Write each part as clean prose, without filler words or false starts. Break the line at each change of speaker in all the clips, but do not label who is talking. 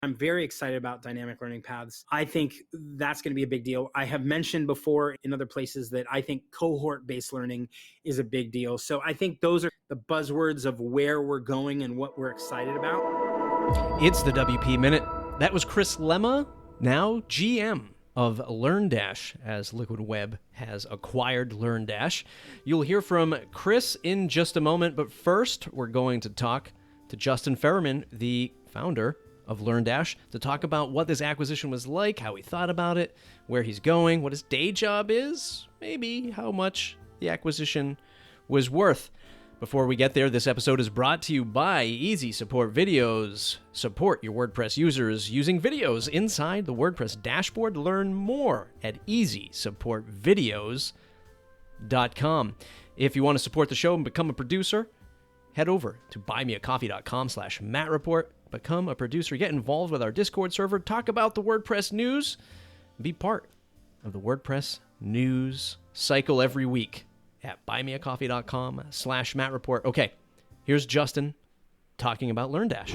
I'm very excited about dynamic learning paths. I think that's going to be a big deal. I have mentioned before in other places that I think cohort-based learning is a big deal. So I think those are the buzzwords of where we're going and what we're excited about.
It's the WP Minute. That was Chris Lema, now GM of LearnDash, as Liquid Web has acquired LearnDash. You'll hear from Chris in just a moment, but first we're going to talk to Justin Ferriman, the founder of LearnDash, to talk about what this acquisition was like, how he thought about it, where he's going, what his day job is, maybe how much the acquisition was worth. Before we get there, this episode is brought to you by Easy Support Videos. Support your WordPress users using videos inside the WordPress dashboard. Learn more at easysupportvideos.com. If you want to support the show and become a producer, head over to buymeacoffee.com/MattReport. Become a producer, get involved with our Discord server, talk about the WordPress news, be part of the WordPress news cycle every week at buymeacoffee.com/MattReport. Okay, here's Justin talking about LearnDash.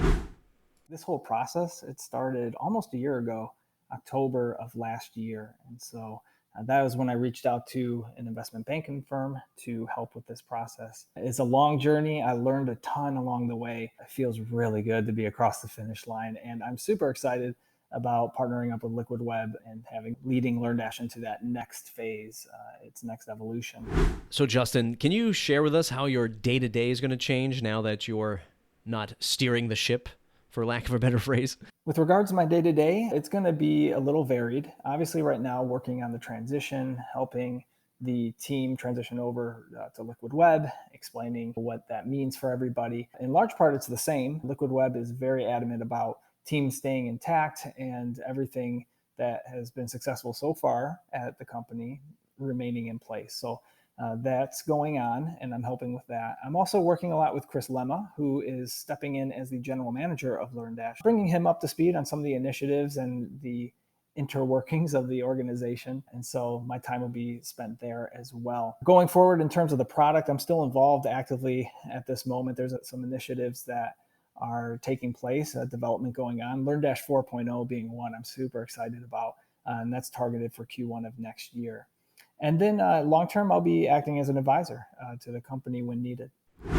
This whole process, it started almost a year ago, October of last year. And so that was when I reached out to an investment banking firm to help with this process. It's a long journey. I learned a ton along the way. It feels really good to be across the finish line. And I'm super excited about partnering up with Liquid Web and leading LearnDash into that next phase, its next evolution.
So Justin, can you share with us how your day-to-day is going to change now that you're not steering the ship, for lack of a better phrase?
With regards to my day-to-day, it's going to be a little varied. Obviously, right now, working on the transition, helping the team transition over to Liquid Web, explaining what that means for everybody. In large part, it's the same. Liquid Web is very adamant about teams staying intact and everything that has been successful so far at the company remaining in place. So that's going on, and I'm helping with that. I'm also working a lot with Chris Lema, who is stepping in as the general manager of LearnDash, bringing him up to speed on some of the initiatives and the interworkings of the organization. And so my time will be spent there as well. Going forward, in terms of the product, I'm still involved actively at this moment. There's some initiatives that are taking place, development going on. LearnDash 4.0 being one I'm super excited about, and that's targeted for Q1 of next year. And then long-term, I'll be acting as an advisor to the company when needed.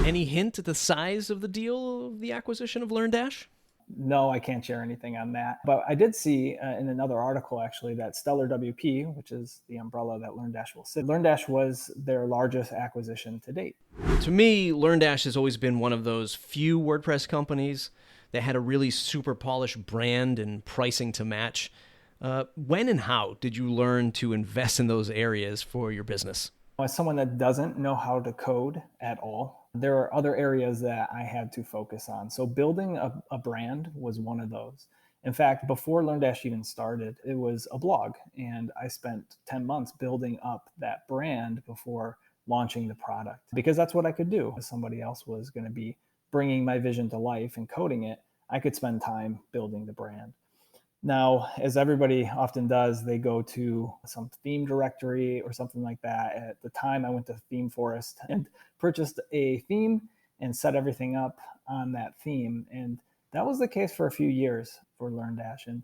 Any hint at the size of the deal, of the acquisition of LearnDash?
No, I can't share anything on that. But I did see in another article, actually, that Stellar WP, which is the umbrella that LearnDash will sit, LearnDash was their largest acquisition to date.
To me, LearnDash has always been one of those few WordPress companies that had a really super polished brand and pricing to match. When and how did you learn to invest in those areas for your business?
As someone that doesn't know how to code at all, there are other areas that I had to focus on. So building a brand was one of those. In fact, before LearnDash even started, it was a blog, and I spent 10 months building up that brand before launching the product, because that's what I could do. If somebody else was going to be bringing my vision to life and coding it, I could spend time building the brand. Now, as everybody often does, they go to some theme directory or something like that. At the time, I went to Theme Forest and purchased a theme and set everything up on that theme. And that was the case for a few years for LearnDash. And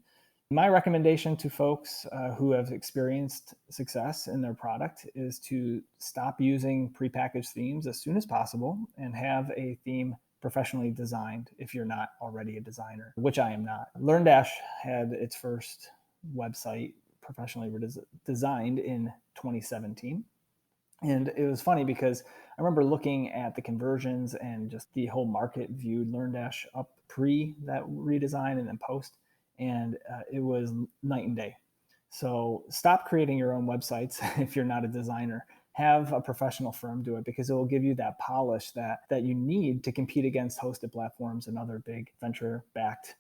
my recommendation to folks who have experienced success in their product is to stop using prepackaged themes as soon as possible and have a theme professionally designed if you're not already a designer, which I am not. LearnDash had its first website professionally designed in 2017. And it was funny because I remember looking at the conversions and just the whole market viewed LearnDash up pre that redesign and then post. And it was night and day. So stop creating your own websites if you're not a designer. Have a professional firm do it, because it will give you that polish that you need to compete against hosted platforms and other big venture-backed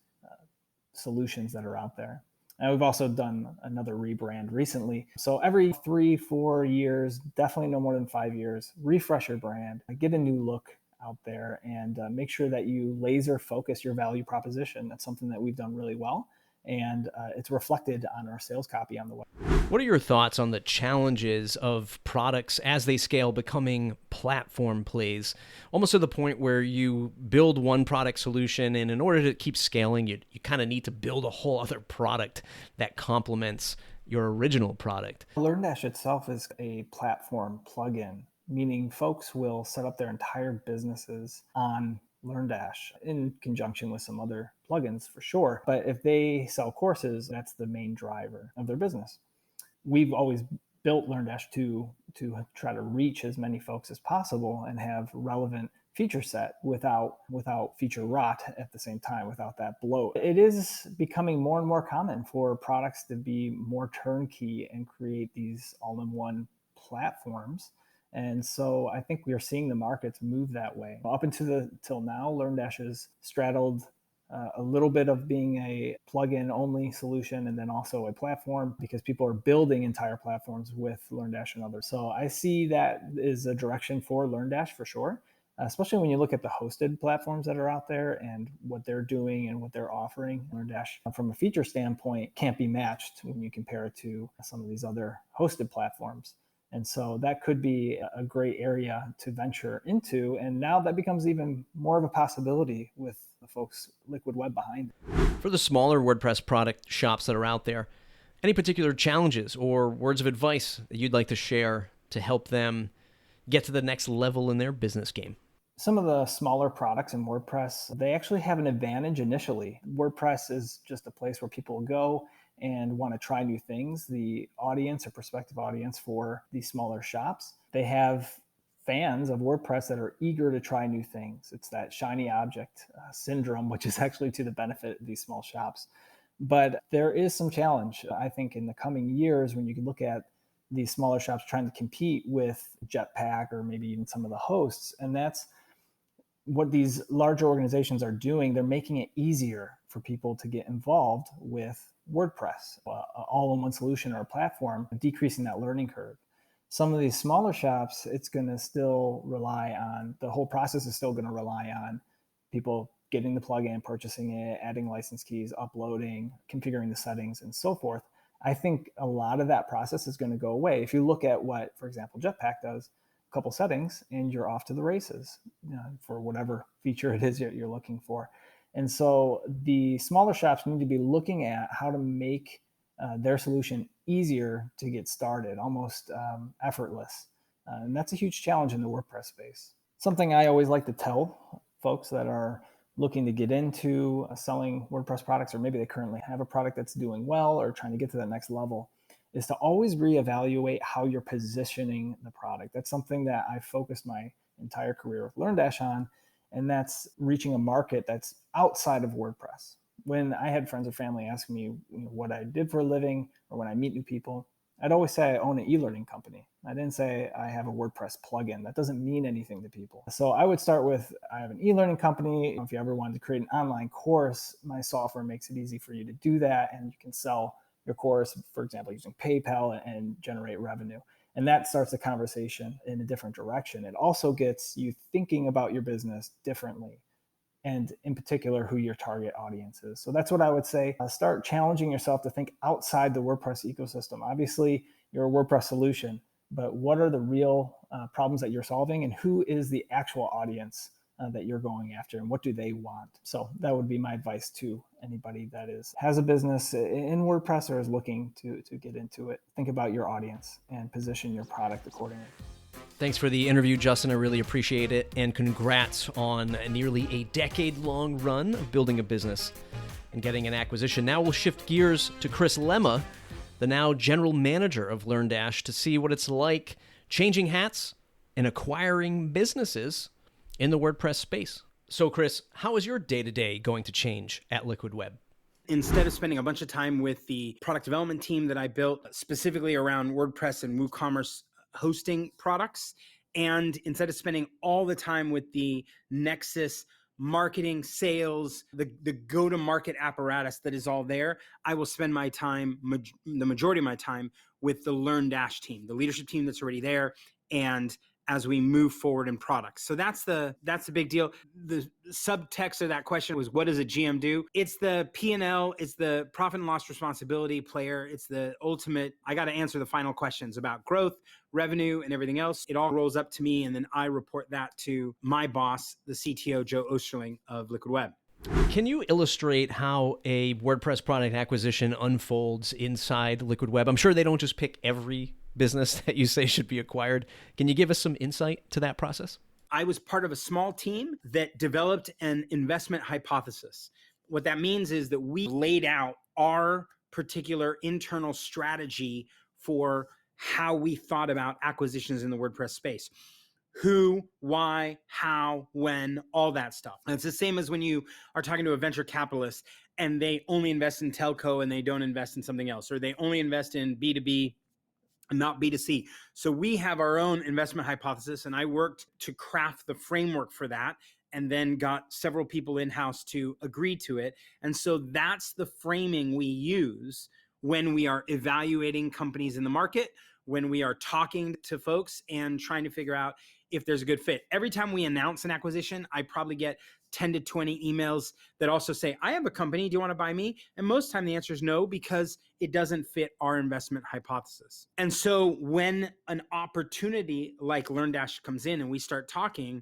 solutions that are out there. And we've also done another rebrand recently. So every 3-4 years, definitely no more than 5 years, refresh your brand, get a new look out there, and make sure that you laser focus your value proposition. That's something that we've done really well. and it's reflected on our sales copy on the web.
What are your thoughts on the challenges of products as they scale becoming platform plays, almost to the point where you build one product solution, and in order to keep scaling, you kind of need to build a whole other product that complements your original product?
LearnDash itself is a platform plugin, meaning folks will set up their entire businesses on LearnDash in conjunction with some other plugins for sure. But if they sell courses, that's the main driver of their business. We've always built LearnDash to try to reach as many folks as possible and have relevant feature set without feature rot at the same time, without that bloat. It is becoming more and more common for products to be more turnkey and create these all-in-one platforms. And so I think we are seeing the markets move that way. Up until till now, LearnDash has straddled a little bit of being a plugin only solution and then also a platform, because people are building entire platforms with LearnDash and others. So I see that is a direction for LearnDash for sure, especially when you look at the hosted platforms that are out there and what they're doing and what they're offering. LearnDash, from a feature standpoint, can't be matched when you compare it to some of these other hosted platforms. And so that could be a great area to venture into. And now that becomes even more of a possibility with the folks Liquid Web behind it.
For the smaller WordPress product shops that are out there, any particular challenges or words of advice that you'd like to share to help them get to the next level in their business game?
Some of the smaller products in WordPress, they actually have an advantage initially. WordPress is just a place where people go and want to try new things. The audience or prospective audience for these smaller shops, they have fans of WordPress that are eager to try new things. It's that shiny object syndrome, which is actually to the benefit of these small shops. But there is some challenge, I think, in the coming years when you can look at these smaller shops trying to compete with Jetpack or maybe even some of the hosts. And that's what these larger organizations are doing. They're making it easier for people to get involved with WordPress, all-in-one solution or a platform, decreasing that learning curve. Some of these smaller shops, it's going to still rely on, the whole process is still going to rely on people getting the plugin, purchasing it, adding license keys, uploading, configuring the settings, and so forth. I think a lot of that process is going to go away. If you look at what, for example, Jetpack does, a couple settings, and you're off to the races, for whatever feature it is you're looking for. And so the smaller shops need to be looking at how to make their solution easier to get started, almost effortless. And that's a huge challenge in the WordPress space. Something I always like to tell folks that are looking to get into selling WordPress products, or maybe they currently have a product that's doing well or trying to get to that next level, is to always reevaluate how you're positioning the product. That's something that I focused my entire career with LearnDash on, and that's reaching a market that's outside of WordPress. When I had friends or family ask me what I did for a living, or when I meet new people, I'd always say I own an e-learning company. I didn't say I have a WordPress plugin. That doesn't mean anything to people. So I would start with, I have an e-learning company. If you ever wanted to create an online course, my software makes it easy for you to do that, and you can sell your course, for example, using PayPal and generate revenue. And that starts the conversation in a different direction. It also gets you thinking about your business differently, and in particular, who your target audience is. So that's what I would say. Start challenging yourself to think outside the WordPress ecosystem. Obviously, you're a WordPress solution, but what are the real problems that you're solving, and who is the actual audience that you're going after, and what do they want? So that would be my advice to anybody that has a business in WordPress or is looking to get into it. Think about your audience and position your product accordingly.
Thanks for the interview, Justin. I really appreciate it. And congrats on nearly a decade-long run of building a business and getting an acquisition. Now we'll shift gears to Chris Lema, the now general manager of LearnDash, to see what it's like changing hats and acquiring businesses in the WordPress space. So, Chris, how is your day-to-day going to change at Liquid Web?
Instead of spending a bunch of time with the product development team that I built specifically around WordPress and WooCommerce hosting products, and instead of spending all the time with the Nexus marketing, sales, the go-to-market apparatus that is all there, I will spend my time, the majority of my time, with the LearnDash team, the leadership team that's already there, and as we move forward in products. So that's the big deal. The subtext of that question was, what does a GM do? It's the P&L, it's the profit and loss responsibility player. It's the ultimate, I got to answer the final questions about growth, revenue, and everything else. It all rolls up to me, and then I report that to my boss, the CTO, Joe Osterling of Liquid Web.
Can you illustrate how a WordPress product acquisition unfolds inside Liquid Web? I'm sure they don't just pick every business that you say should be acquired. Can you give us some insight to that process?
I was part of a small team that developed an investment hypothesis. What that means is that we laid out our particular internal strategy for how we thought about acquisitions in the WordPress space. Who, why, how, when, all that stuff. And it's the same as when you are talking to a venture capitalist and they only invest in telco and they don't invest in something else, or they only invest in B2B and not B2C. So we have our own investment hypothesis, and I worked to craft the framework for that and then got several people in-house to agree to it. And so that's the framing we use when we are evaluating companies in the market, when we are talking to folks and trying to figure out if there's a good fit. Every time we announce an acquisition, I probably get 10 to 20 emails that also say, I have a company, do you want to buy me? And most time the answer is no, because it doesn't fit our investment hypothesis. And so when an opportunity like LearnDash comes in and we start talking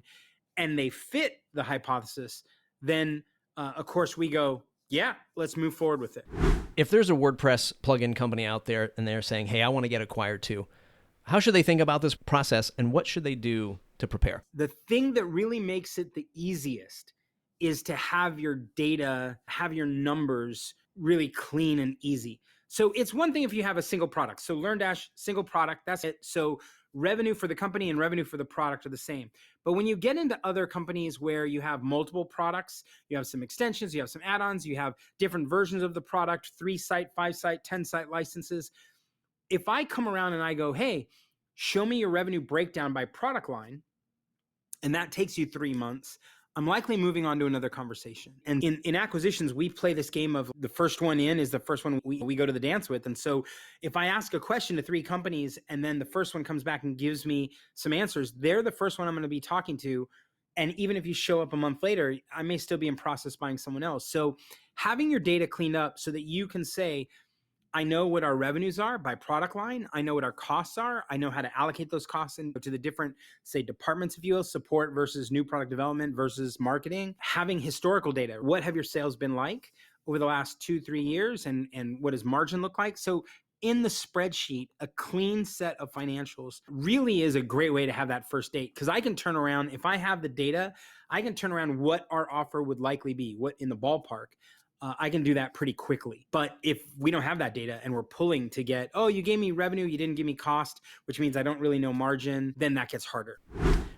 and they fit the hypothesis, then of course we go, yeah, let's move forward with it.
If there's a WordPress plugin company out there and they're saying, hey, I want to get acquired too, how should they think about this process and what should they do to prepare?
The thing that really makes it the easiest is to have your data, have your numbers really clean and easy. So it's one thing if you have a single product. So LearnDash, single product, that's it. So revenue for the company and revenue for the product are the same. But when you get into other companies where you have multiple products, you have some extensions, you have some add-ons, you have different versions of the product, 3-site, 5-site, 10-site licenses. If I come around and I go, hey, show me your revenue breakdown by product line, and that takes you 3 months, I'm likely moving on to another conversation. And in acquisitions, we play this game of the first one in is the first one we go to the dance with. And so if I ask a question to 3 companies and then the first one comes back and gives me some answers, they're the first one I'm going to be talking to. And even if you show up a month later, I may still be in process buying someone else. So having your data cleaned up so that you can say, I know what our revenues are by product line. I know what our costs are. I know how to allocate those costs into the different, say, departments, if you will, support versus new product development versus marketing. Having historical data. What have your sales been like over the last 2-3 years? And what does margin look like? So in the spreadsheet, a clean set of financials really is a great way to have that first date. Because I can turn around, if I have the data, I can turn around what our offer would likely be, what in the ballpark. I can do that pretty quickly. But if we don't have that data and we're pulling to get, oh, you gave me revenue, you didn't give me cost, which means I don't really know margin, then that gets harder.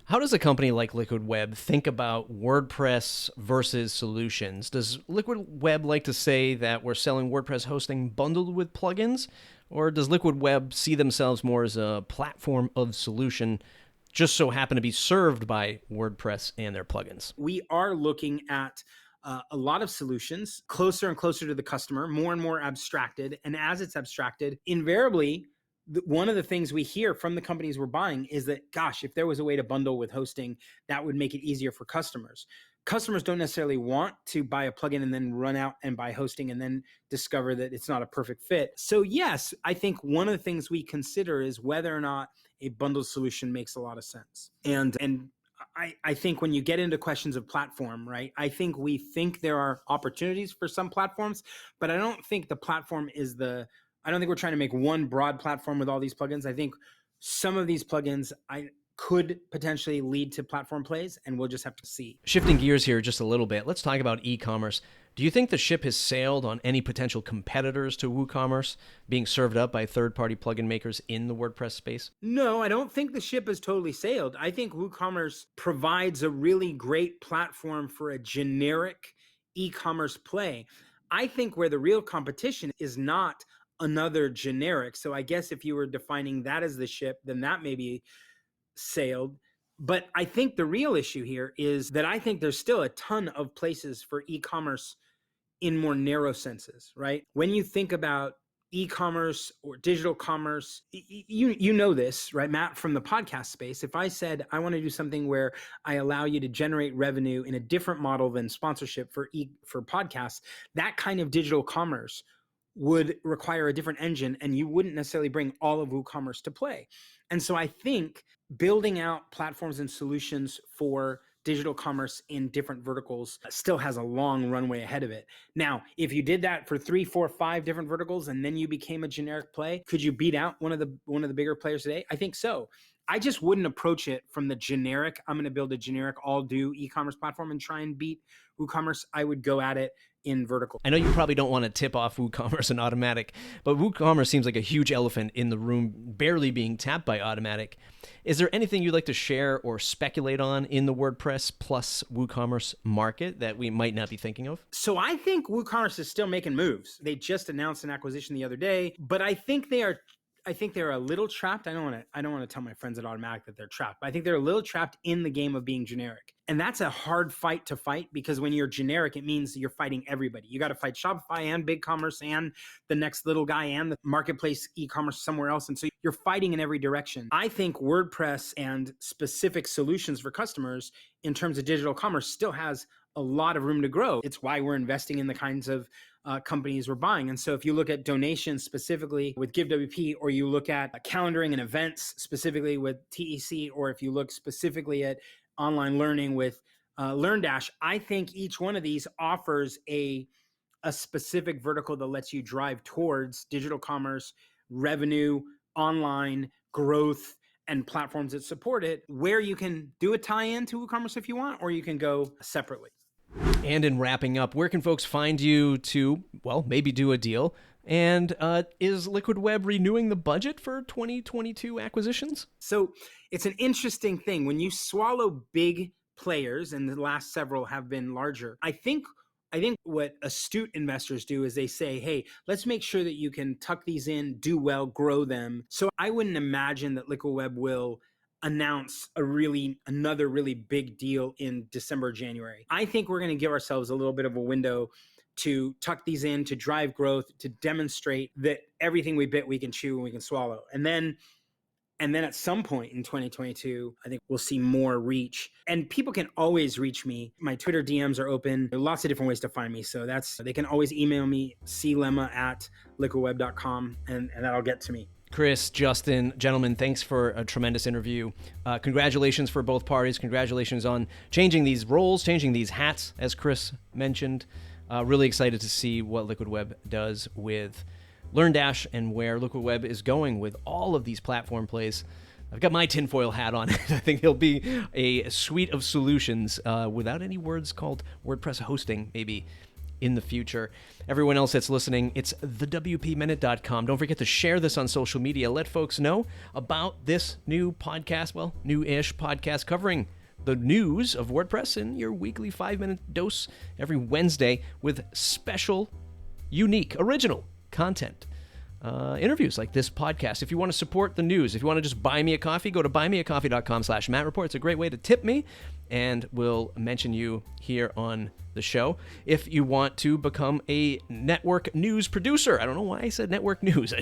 How does a company like Liquid Web think about WordPress versus solutions? Does Liquid Web like to say that we're selling WordPress hosting bundled with plugins? Or does Liquid Web see themselves more as a platform of solution, just so happen to be served by WordPress and their plugins?
We are looking at a lot of solutions closer and closer to the customer, more and more abstracted. And as it's abstracted, invariably, one of the things we hear from the companies we're buying is that, gosh, if there was a way to bundle with hosting, that would make it easier for customers. Customers don't necessarily want to buy a plugin and then run out and buy hosting and then discover that it's not a perfect fit. So yes, I think one of the things we consider is whether or not a bundled solution makes a lot of sense. And I think when you get into questions of platform, right, I think we think there are opportunities for some platforms, but I don't think the platform is I don't think we're trying to make one broad platform with all these plugins. I think some of these plugins could potentially lead to platform plays, and we'll just have to see.
Shifting gears here just a little bit, let's talk about e-commerce. Do you think the ship has sailed on any potential competitors to WooCommerce being served up by third-party plugin makers in the WordPress space?
No, I don't think the ship has totally sailed. I think WooCommerce provides a really great platform for a generic e-commerce play. I think where the real competition is not another generic. So I guess if you were defining that as the ship, then that maybe sailed. But I think the real issue here is that I think there's still a ton of places for e-commerce in more narrow senses, right? When you think about e-commerce or digital commerce, you know this, right, Matt, from the podcast space. If I said I want to do something where I allow you to generate revenue in a different model than sponsorship for podcasts, that kind of digital commerce would require a different engine, and you wouldn't necessarily bring all of WooCommerce to play. And so I think building out platforms and solutions for digital commerce in different verticals still has a long runway ahead of it. Now, if you did that for 3, 4, 5 different verticals and then you became a generic play, could you beat out one of the bigger players today? I think so. I just wouldn't approach it from the generic, I'm going to build a generic all-do e-commerce platform and try and beat WooCommerce. I would go at it in vertical.
I know you probably don't want to tip off WooCommerce and Automattic, but WooCommerce seems like a huge elephant in the room, barely being tapped by Automattic. Is there anything you'd like to share or speculate on in the WordPress plus WooCommerce market that we might not be thinking of?
So I think WooCommerce is still making moves. They just announced an acquisition the other day, but I think they're a little trapped. I don't want to tell my friends at Automattic that they're trapped, but I think they're a little trapped in the game of being generic. And that's a hard fight to fight, because when you're generic, it means you're fighting everybody. You got to fight Shopify and BigCommerce and the next little guy and the marketplace e-commerce somewhere else. And so you're fighting in every direction. I think WordPress and specific solutions for customers in terms of digital commerce still has a lot of room to grow. It's why we're investing in the kinds of companies we're buying. And so if you look at donations specifically with GiveWP, or you look at calendaring and events specifically with TEC, or if you look specifically at online learning with LearnDash, I think each one of these offers a specific vertical that lets you drive towards digital commerce, revenue, online growth, and platforms that support it, where you can do a tie-in to WooCommerce if you want, or you can go separately.
And in wrapping up, where can folks find you to, well, maybe do a deal? And is Liquid Web renewing the budget for 2022 acquisitions?
So it's an interesting thing. When you swallow big players, and the last several have been larger, I think what astute investors do is they say, hey, let's make sure that you can tuck these in, do well, grow them. So I wouldn't imagine that Liquid Web will announce another really big deal in December, January. I think we're going to give ourselves a little bit of a window to tuck these in, to drive growth, to demonstrate that everything we bit we can chew and we can swallow. And then at some point in 2022, I think we'll see more reach. And people can always reach me. My Twitter DMs are open. There are lots of different ways to find me. So they can always email me, clema@liquidweb.com, and that'll get to me.
Chris, Justin, gentlemen, thanks for a tremendous interview. Congratulations for both parties. Congratulations on changing these roles, changing these hats, as Chris mentioned. Really excited to see what Liquid Web does with LearnDash and where Liquid Web is going with all of these platform plays. I've got my tinfoil hat on. I think it'll be a suite of solutions without any words called WordPress hosting, maybe, in the future. Everyone else that's listening, it's thewpminute.com. Don't forget to share this on social media. Let folks know about this new podcast, well, new-ish podcast covering the news of WordPress in your weekly 5-minute dose every Wednesday with special, unique, original content. Interviews like this podcast. If you want to support the news, if you want to just buy me a coffee, go to buymeacoffee.com/MattReport. It's a great way to tip me, and we'll mention you here on the show. If you want to become a network news producer, I don't know why I said network news,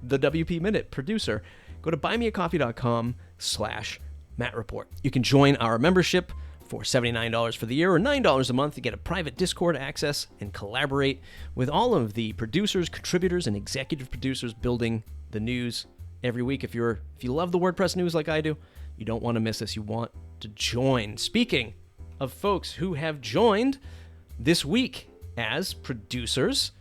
the WP Minute producer, go to buymeacoffee.com/MattReport. You can join our membership for $79 for the year or $9 a month to get a private Discord access and collaborate with all of the producers, contributors, and executive producers building the news every week. If you love the WordPress news like I do, you don't want to miss this. You want to join. Speaking of folks who have joined this week as producers,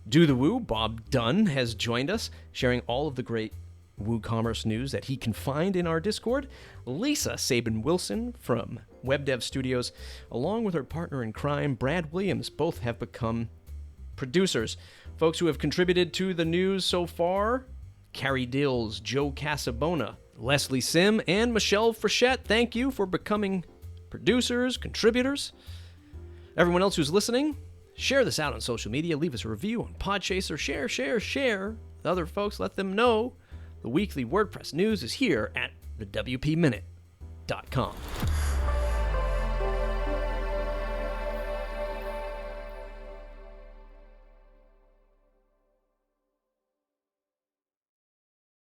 Do the Woo, Bob Dunn has joined us, sharing all of the great WooCommerce news that he can find in our Discord. Lisa Sabin-Wilson from Web Dev Studios, along with her partner in crime, Brad Williams, both have become producers. Folks who have contributed to the news so far: Carrie Dills, Joe Casabona, Leslie Sim, and Michelle Frechette. Thank you for becoming producers, contributors. Everyone else who's listening, share this out on social media. Leave us a review on Podchaser. Share with other folks. Let them know the weekly WordPress news is here at thewpminute.com.